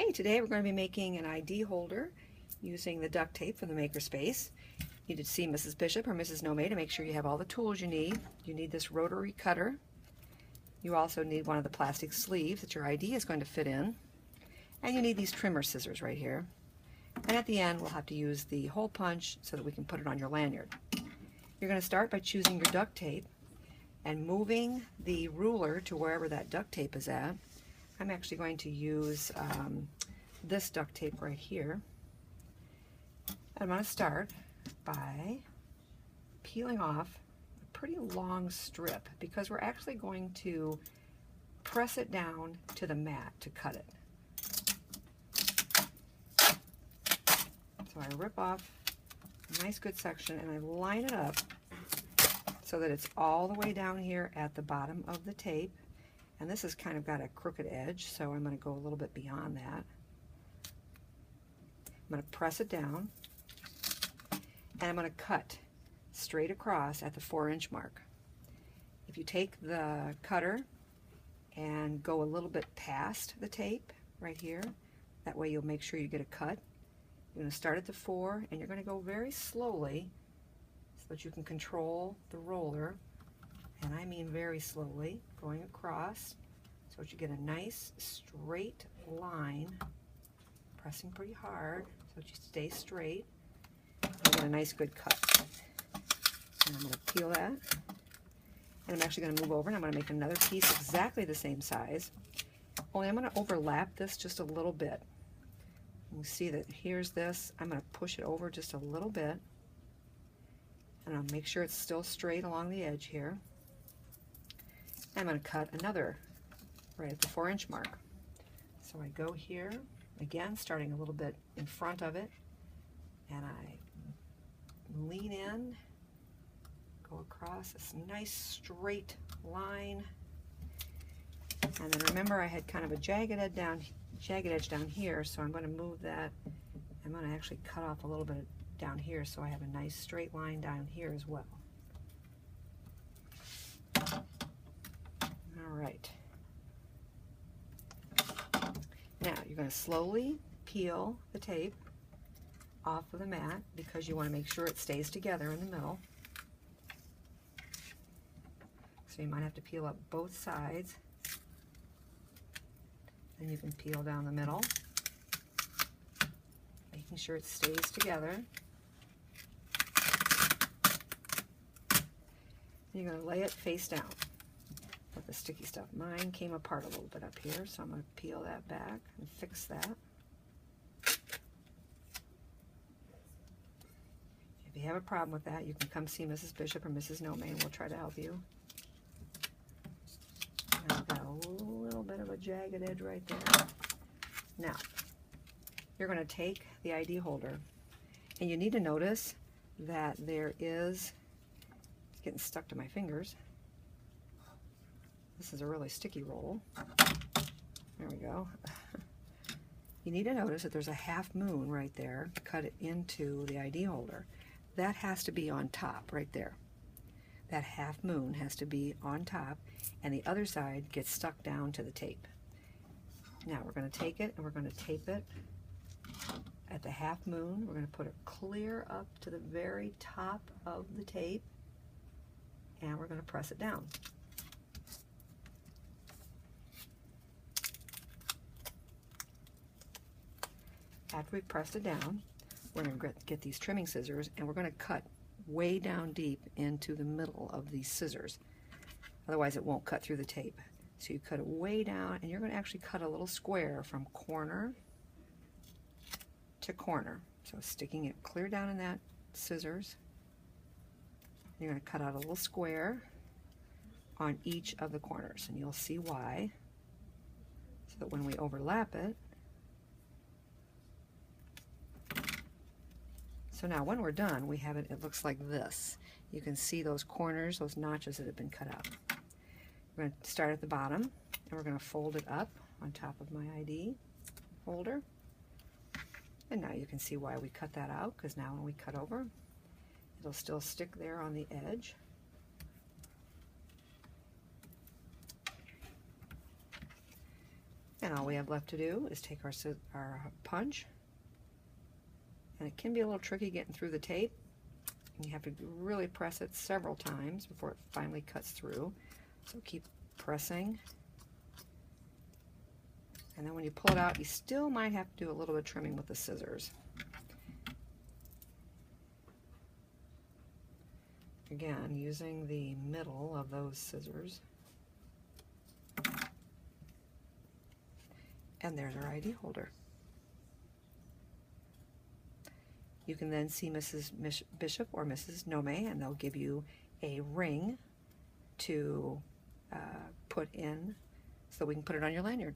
Okay, today we're going to be making an ID holder using the duct tape from the Makerspace. You need to see Mrs. Bishop or Mrs. Nomay to make sure you have all the tools you need. You need this rotary cutter. You also need one of the plastic sleeves that your ID is going to fit in. And you need these trimmer scissors right here. And at the end we'll have to use the hole punch so that we can put it on your lanyard. You're going to start by choosing your duct tape and moving the ruler to wherever that duct tape is at. I'm actually going to use this duct tape right here. I'm going to start by peeling off a pretty long strip because we're actually going to press it down to the mat to cut it. So I rip off a nice good section and I line it up so that it's all the way down here at the bottom of the tape. And this has kind of got a crooked edge, so I'm going to go a little bit beyond that. I'm going to press it down, and I'm going to cut straight across at the 4-inch mark. If you take the cutter and go a little bit past the tape right here, that way you'll make sure you get a cut. You're going to start at the 4, and you're going to go very slowly so that you can control the roller. And I mean very slowly, going across so that you get a nice straight line, pressing pretty hard so that you stay straight and get a nice good cut. And I'm going to peel that, and I'm actually going to move over and I'm going to make another piece exactly the same size, only I'm going to overlap this just a little bit. You see that here's this, I'm going to push it over just a little bit, and I'll make sure it's still straight along the edge here. I'm going to cut another right at the 4-inch mark. So I go here, again starting a little bit in front of it, and I lean in, go across this nice straight line, and then remember I had kind of a jagged edge down here, so I'm going to move that. I'm going to actually cut off a little bit down here so I have a nice straight line down here as well. Alright, now you're going to slowly peel the tape off of the mat because you want to make sure it stays together in the middle. So you might have to peel up both sides, and you can peel down the middle, making sure it stays together. And you're going to lay it face down. With the sticky stuff. Mine came apart a little bit up here, so I'm going to peel that back and fix that. If you have a problem with that, you can come see Mrs. Bishop or Mrs. Nomay and we'll try to help you. And I've got a little bit of a jagged edge right there. Now, you're going to take the ID holder, and you need to notice that there is, it's getting stuck to my fingers. This is a really sticky roll. There we go. You need to notice that there's a half moon right there. Cut it into the ID holder. That has to be on top right there. That half moon has to be on top, and the other side gets stuck down to the tape. Now we're going to take it and we're going to tape it at the half moon. We're going to put it clear up to the very top of the tape, and we're going to press it down. After we've pressed it down, we're going to get these trimming scissors and we're going to cut way down deep into the middle of these scissors. Otherwise it won't cut through the tape. So you cut it way down, and you're going to actually cut a little square from corner to corner. So sticking it clear down in that scissors. You're going to cut out a little square on each of the corners, and you'll see why. So that when we overlap it, so now when we're done, we have it, it looks like this. You can see those corners, those notches that have been cut out. We're going to start at the bottom, and we're going to fold it up on top of my ID holder. And now you can see why we cut that out, because now when we cut over, it'll still stick there on the edge. And all we have left to do is take our punch, and it can be a little tricky getting through the tape. You have to really press it several times before it finally cuts through. So keep pressing. And then when you pull it out, you still might have to do a little bit of trimming with the scissors. Again, using the middle of those scissors. And there's our ID holder. You can then see Mrs. Bishop or Mrs. Nome, and they'll give you a ring to put in so we can put it on your lanyard.